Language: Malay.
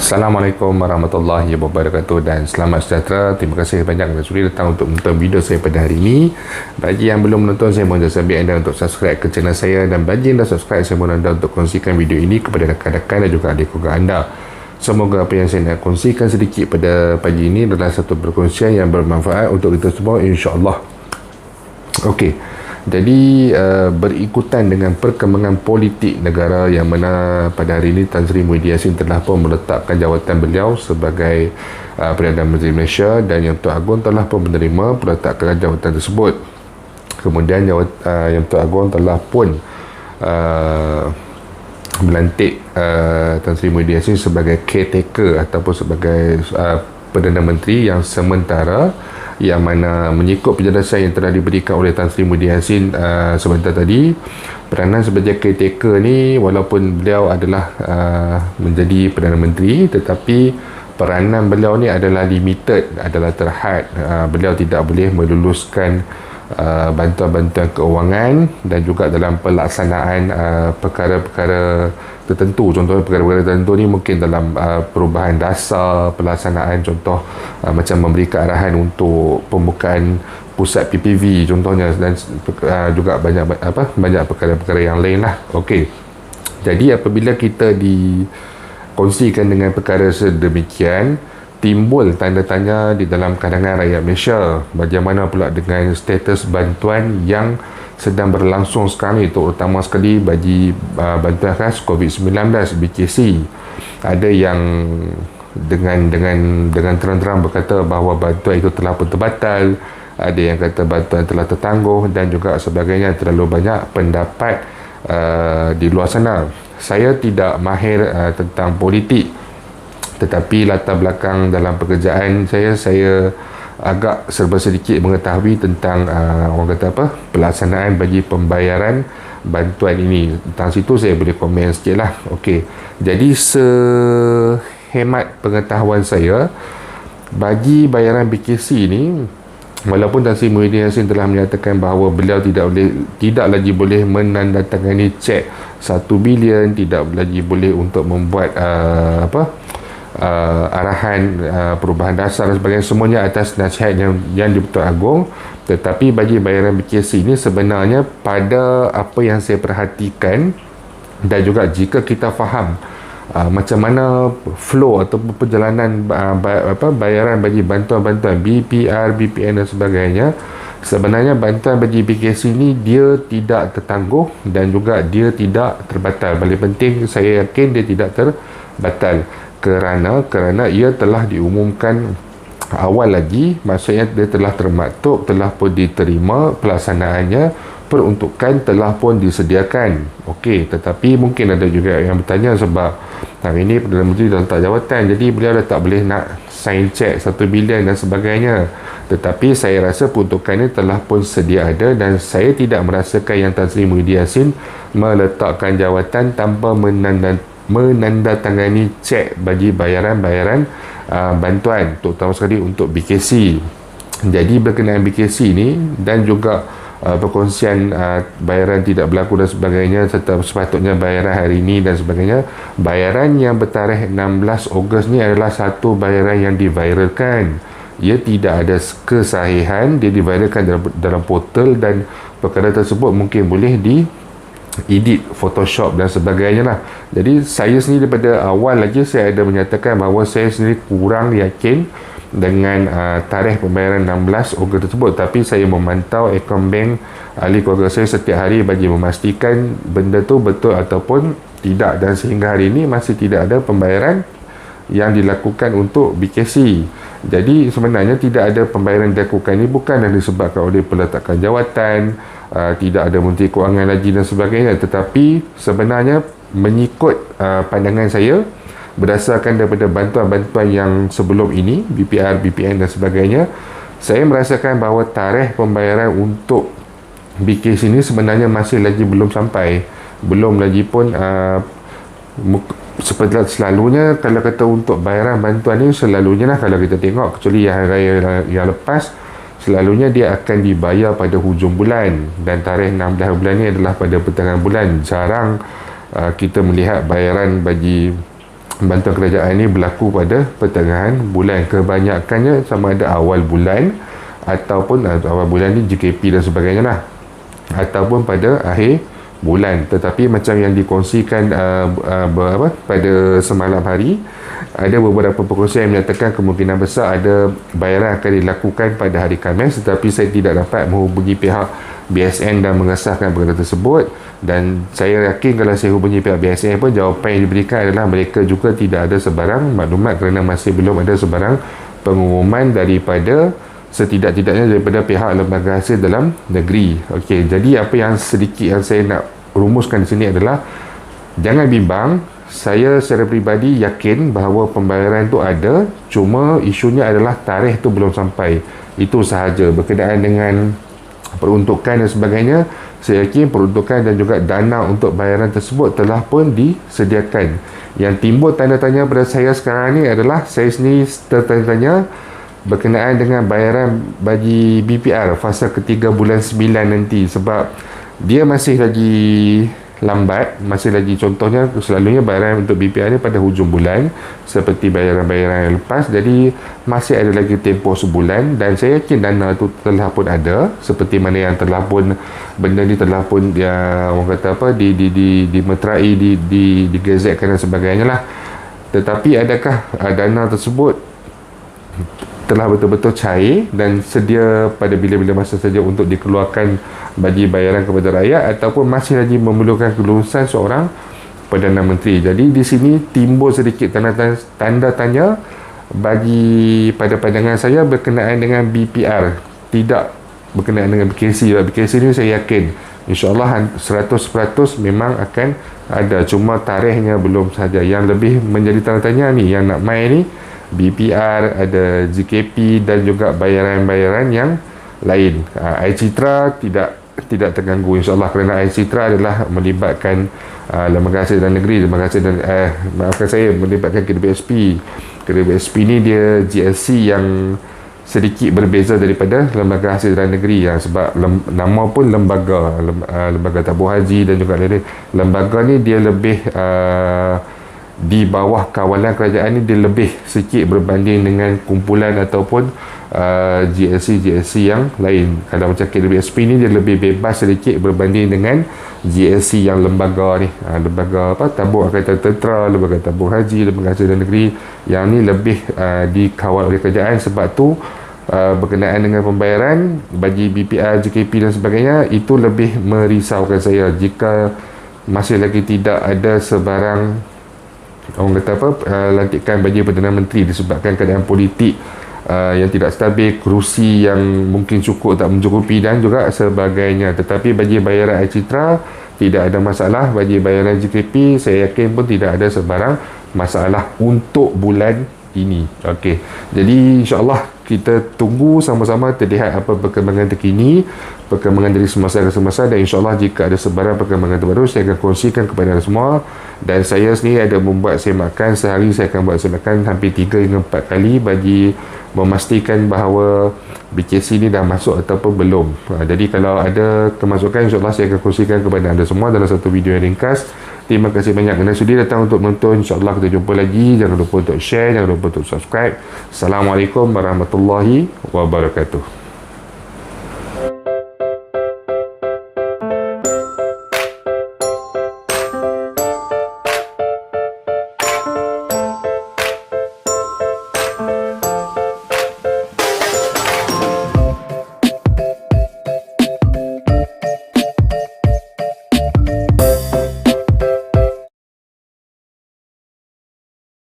Assalamualaikum warahmatullahi wabarakatuh dan selamat sejahtera. Terima kasih banyak kerana sudi datang untuk menonton video saya pada hari ini. Bagi yang belum menonton, saya mohon jasa anda untuk subscribe ke channel saya, dan bagi yang dah subscribe, saya mohon anda untuk kongsikan video ini kepada rakan-rakan dan juga adik keluarga anda. Semoga apa yang saya nak kongsikan sedikit pada pagi ini adalah satu perkongsian yang bermanfaat untuk kita semua, insya-Allah. Okey. Jadi berikutan dengan perkembangan politik negara yang mana pada hari ini Tan Sri Muhyiddin Yassin telah pun meletakkan jawatan beliau sebagai Perdana Menteri Malaysia, dan Yang Tun Agong telah pun menerima peletakan jawatan tersebut. Kemudian Yang Tun Agong telah pun melantik Tan Sri Muhyiddin Yassin sebagai caretaker ataupun sebagai Perdana Menteri yang sementara, yang mana mengikut penjelasan yang telah diberikan oleh Tan Sri Muhyiddin Yassin sebentar tadi, peranan sebagai caretaker ni walaupun beliau adalah menjadi Perdana Menteri, tetapi peranan beliau ni adalah limited, adalah terhad. Beliau tidak boleh meluluskan bantuan-bantuan keuangan dan juga dalam pelaksanaan perkara-perkara tertentu. Contohnya perkara-perkara tertentu ni mungkin dalam perubahan dasar, pelaksanaan contoh macam memberi arahan untuk pembukaan pusat PPV contohnya, dan juga banyak perkara-perkara yang lain lah. Okey. Jadi apabila kita dikongsikan dengan perkara sedemikian, timbul tanda tanya di dalam kalangan rakyat Malaysia. Bagaimana pula dengan status bantuan yang sedang berlangsung sekarang ini, terutama sekali bagi bantuan khas COVID-19 BKC. Ada yang dengan terang-terang berkata bahawa bantuan itu telah pun terbatal, ada yang kata bantuan telah tertangguh dan juga sebagainya. Terlalu banyak pendapat di luar sana. Saya tidak mahir tentang politik, tetapi latar belakang dalam pekerjaan saya agak serba sedikit mengetahui tentang orang kata pelaksanaan bagi pembayaran bantuan ini. Tentang situ saya boleh komen sikit lah. Okey. Jadi sehemat pengetahuan saya, bagi bayaran BKC ini, walaupun Tan Sri Muhyiddin Yassin telah menyatakan bahawa beliau tidak lagi boleh menandatangani cek 1 bilion, tidak lagi boleh untuk membuat arahan perubahan dasar dan sebagainya, semuanya atas nasihat yang di-Tun Agong. Tetapi bagi bayaran BKC ini, sebenarnya pada apa yang saya perhatikan dan juga jika kita faham macam mana flow atau perjalanan bayaran bagi bantuan-bantuan BPR, BPN dan sebagainya, sebenarnya bantuan bagi BKC ini dia tidak tertangguh dan juga dia tidak terbatal. Paling penting saya yakin dia tidak terbatal kerana ia telah diumumkan awal lagi, maksudnya dia telah termaktub, telah pun diterima pelaksanaannya, peruntukan telah pun disediakan. Okey, tetapi mungkin ada juga yang bertanya sebab hari ini Perdana Menteri dah letak jawatan, jadi beliau dah tak boleh nak sign cek 1 bilion dan sebagainya. Tetapi saya rasa peruntukannya telah pun sedia ada, dan saya tidak merasakan yang Tan Sri Muhyiddin Yassin meletakkan jawatan tanpa menandatangani cek bagi bayaran-bayaran bantuan, terutama sekali untuk BKC. Jadi berkenaan BKC ini dan juga perkongsian bayaran tidak berlaku dan sebagainya, serta sepatutnya bayaran hari ini dan sebagainya, bayaran yang bertarikh 16 Ogos ni adalah satu bayaran yang diviralkan. Ia tidak ada kesahihan, dia diviralkan dalam portal, dan perkara tersebut mungkin boleh edit Photoshop dan sebagainya lah. Jadi saya sendiri daripada awal lagi saya ada menyatakan bahawa saya sendiri kurang yakin dengan tarikh pembayaran 16 Ogos tersebut, tapi saya memantau akaun bank ahli keluarga saya setiap hari bagi memastikan benda tu betul ataupun tidak, dan sehingga hari ini masih tidak ada pembayaran yang dilakukan untuk BKC. Jadi sebenarnya tidak ada pembayaran dilakukan ini bukan disebabkan oleh peletakan jawatan, tidak ada Menteri Kewangan lagi dan sebagainya, tetapi sebenarnya mengikut pandangan saya, berdasarkan daripada bantuan-bantuan yang sebelum ini, BPR, BPN dan sebagainya, saya merasakan bahawa tarikh pembayaran untuk BKC ini sebenarnya masih lagi belum sampai. Belum lagi pun seperti selalunya kalau kata untuk bayaran bantuan ni, selalunya lah kalau kita tengok, kecuali yang raya yang lepas, selalunya dia akan dibayar pada hujung bulan, dan tarikh 16 bulan ni adalah pada pertengahan bulan. Jarang kita melihat bayaran bagi bantuan kerajaan ini berlaku pada pertengahan bulan. Kebanyakannya sama ada awal bulan ataupun awal bulan ni JKP dan sebagainya lah, ataupun pada akhir bulan. Tetapi macam yang dikongsikan pada semalam hari, ada beberapa perkongsian yang menyatakan kemungkinan besar ada bayaran akan dilakukan pada hari Khamis, tetapi saya tidak dapat menghubungi pihak BSN dan mengesahkan perkara tersebut. Dan saya yakin kalau saya hubungi pihak BSN pun, jawapan yang diberikan adalah mereka juga tidak ada sebarang maklumat kerana masih belum ada sebarang pengumuman daripada setidak-tidaknya daripada pihak lembaga hasil dalam negeri. Okey, jadi apa yang sedikit yang saya nak rumuskan di sini adalah, jangan bimbang. Saya secara peribadi yakin bahawa pembayaran tu ada, cuma isunya adalah tarikh tu belum sampai. Itu sahaja. Berkenaan dengan peruntukan dan sebagainya, saya yakin peruntukan dan juga dana untuk bayaran tersebut telah pun disediakan. Yang timbul tanda tanya pada saya sekarang ni adalah, saya sendiri tertanya-tanya berkenaan dengan bayaran bagi BPR fasa ketiga bulan 9 nanti, sebab dia masih lagi lambat, masih lagi, contohnya selalunya bayaran untuk BPR ni pada hujung bulan seperti bayaran-bayaran yang lepas, jadi masih ada lagi tempoh sebulan. Dan saya yakin dana tu telah pun ada, seperti mana yang telah pun, benda ni telah pun dia, orang kata apa, dimeterai, digazetkan dan sebagainya lah. Tetapi adakah dana tersebut telah betul-betul cair dan sedia pada bila-bila masa saja untuk dikeluarkan bagi bayaran kepada rakyat, ataupun masih lagi memerlukan kelulusan seorang Perdana Menteri. Jadi di sini timbul sedikit tanda tanya bagi pada pandangan saya berkenaan dengan BPR, tidak berkenaan dengan BKC. BKC ni saya yakin insyaAllah 100% memang akan ada, cuma tarikhnya belum saja. Yang lebih menjadi tanda tanya ni, yang nak main ni BPR, ada JKP dan juga bayaran-bayaran yang lain. iCitra tidak terganggu insyaAllah, kerana iCitra adalah melibatkan lembaga hasil dalam negeri, lembaga hasil dan maafkan saya, melibatkan KDBSP. KDBSP ni dia GSC yang sedikit berbeza daripada lembaga hasil dalam negeri, sebab nama pun lembaga tabung haji dan juga lain-lain. Lembaga ni dia lebih di bawah kawalan kerajaan ni, dia lebih sikit berbanding dengan kumpulan ataupun GSC yang lain. Kalau macam KDBSP ni dia lebih bebas sedikit berbanding dengan GSC yang lembaga ni, lembaga tabung angkatan tentera, lembaga tabung haji, lembaga hasil dalam negeri. Yang ni lebih dikawal oleh kerajaan. Sebab tu berkenaan dengan pembayaran bagi BPR, JKP dan sebagainya, itu lebih merisaukan saya jika masih lagi tidak ada sebarang, orang kata apa, lantikan bagi Perdana Menteri disebabkan keadaan politik yang tidak stabil, kerusi yang mungkin cukup tak mencukupi dan juga sebagainya. Tetapi bagi bayaran iCitra tidak ada masalah. Bagi bayaran JKP saya yakin pun tidak ada sebarang masalah untuk bulan ini. Okey, jadi insyaAllah kita tunggu sama-sama terlihat apa perkembangan terkini, perkembangan dari semasa ke semasa, dan insyaAllah jika ada sebarang perkembangan terbaru saya akan kongsikan kepada anda semua. Dan saya sendiri ada membuat semakan, sehari saya akan buat semakan hampir 3 hingga 4 kali bagi memastikan bahawa BKC ni dah masuk ataupun belum. Jadi kalau ada kemasukan, insyaAllah saya akan kongsikan kepada anda semua dalam satu video yang ringkas. Terima kasih banyak kerana sudi datang untuk menonton. InsyaAllah kita jumpa lagi. Jangan lupa untuk share, jangan lupa untuk subscribe. Assalamualaikum warahmatullahi wabarakatuh.